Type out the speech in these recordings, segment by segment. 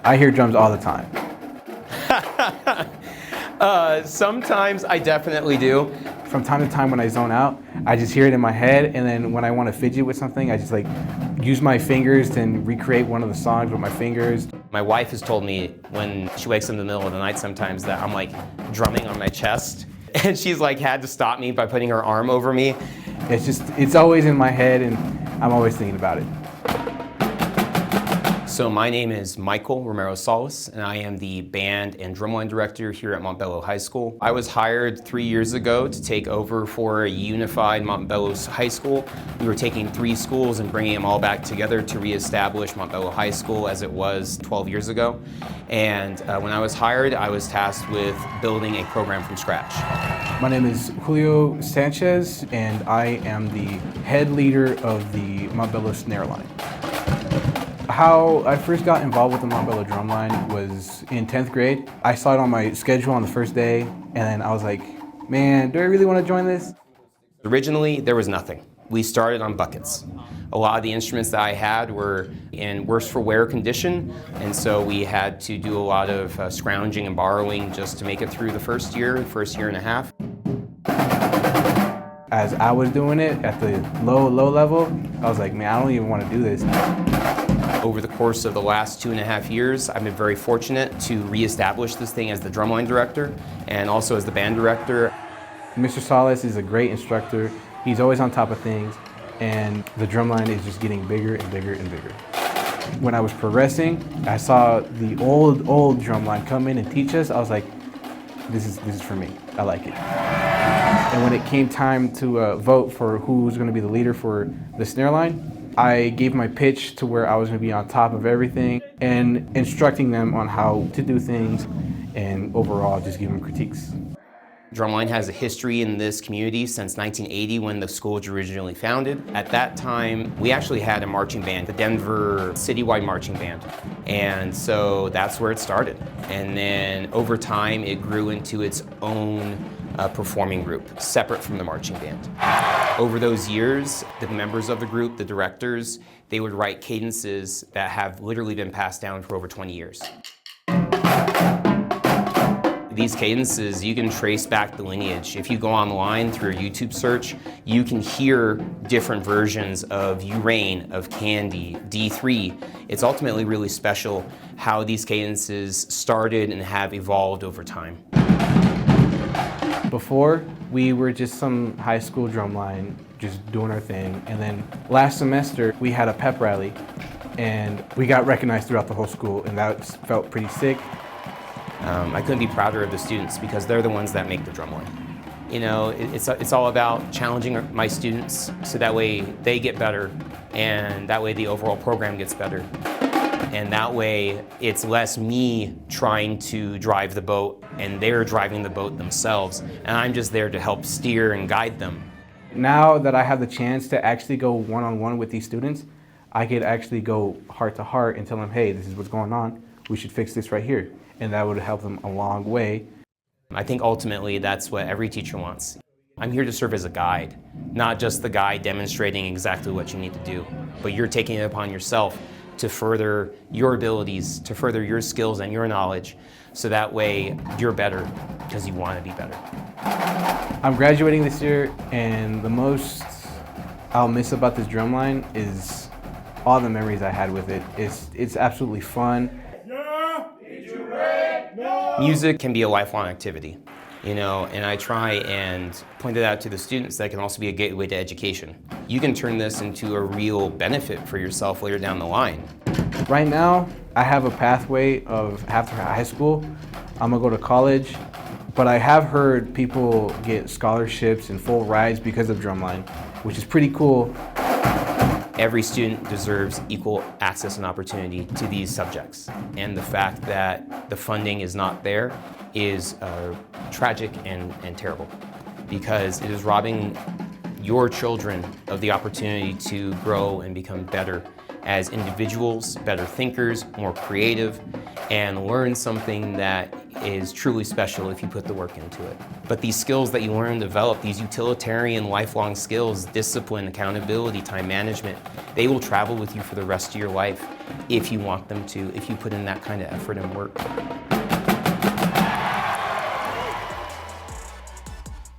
I hear drums all the time. Sometimes I definitely do. From time to time when I zone out, I just hear it in my head, and then when I want to fidget with something, I just like use my fingers to recreate one of the songs with my fingers. My wife has told me when she wakes up in the middle of the night sometimes that I'm like drumming on my chest, and she's like had to stop me by putting her arm over me. It's always in my head, and I'm always thinking about it. So my name is Michael Romero Salas, and I am the band and drumline director here at Montbello High School. I was hired 3 years ago to take over for a unified Montbello High School. We were taking 3 schools and bringing them all back together to reestablish Montbello High School as it was 12 years ago. And when I was hired, I was tasked with building a program from scratch. My name is Julio Sanchez, and I am the head leader of the Montbello Snare Line. How I first got involved with the Montbello Drumline was in 10th grade. I saw it on my schedule on the first day, and then I was like, man, do I really want to join this? Originally, there was nothing. We started on buckets. A lot of the instruments that I had were in worse for wear condition, and so we had to do a lot of scrounging and borrowing just to make it through the first year and a half. As I was doing it at the low level, I was like, man, I don't even want to do this. Over the course of the last 2.5 years, I've been very fortunate to reestablish this thing as the drumline director and also as the band director. Mr. Salas is a great instructor. He's always on top of things, and the drumline is just getting bigger and bigger and bigger. When I was progressing, I saw the old drumline come in and teach us. I was like, this is for me. I like it. And when it came time to vote for who's going to be the leader for the snare line, I gave my pitch to where I was going to be on top of everything and instructing them on how to do things and overall just give them critiques. Drumline has a history in this community since 1980 when the school was originally founded. At that time, we actually had a marching band, the Denver Citywide Marching Band. And so that's where it started. And then over time, it grew into its own performing group, separate from the marching band. Over those years, the members of the group, the directors, they would write cadences that have literally been passed down for over 20 years. These cadences, you can trace back the lineage. If you go online through a YouTube search, you can hear different versions of You Rain, of Candy, D3. It's ultimately really special how these cadences started and have evolved over time. Before, we were just some high school drumline, just doing our thing. And then last semester, we had a pep rally, and we got recognized throughout the whole school, and that felt pretty sick. I couldn't be prouder of the students because they're the ones that make the drumline. You know, it's all about challenging my students so that way they get better, and that way the overall program gets better. And that way it's less me trying to drive the boat and they're driving the boat themselves, and I'm just there to help steer and guide them. Now that I have the chance to actually go one-on-one with these students, I could actually go heart to heart and tell them, hey, this is what's going on. We should fix this right here. And that would help them a long way. I think ultimately that's what every teacher wants. I'm here to serve as a guide, not just the guide demonstrating exactly what you need to do, but you're taking it upon yourself to further your abilities, to further your skills and your knowledge, so that way you're better because you want to be better. I'm graduating this year, and the most I'll miss about this drumline is all the memories I had with it. It's absolutely fun. Music can be a lifelong activity, you know, and I try and point it out to the students that it can also be a gateway to education. You can turn this into a real benefit for yourself later down the line. Right now, I have a pathway of after high school, I'm gonna go to college, but I have heard people get scholarships and full rides because of drumline, which is pretty cool. Every student deserves equal access and opportunity to these subjects. And the fact that the funding is not there is tragic and terrible, because it is robbing your children of the opportunity to grow and become better as individuals, better thinkers, more creative, and learn something that is truly special if you put the work into it. But these skills that you learn and develop, these utilitarian lifelong skills, discipline, accountability, time management, they will travel with you for the rest of your life if you want them to, if you put in that kind of effort and work.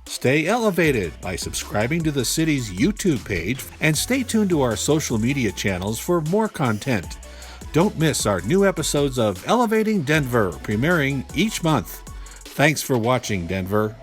Stay elevated by subscribing to the city's YouTube page and stay tuned to our social media channels for more content. Don't miss our new episodes of Elevating Denver, premiering each month. Thanks for watching, Denver.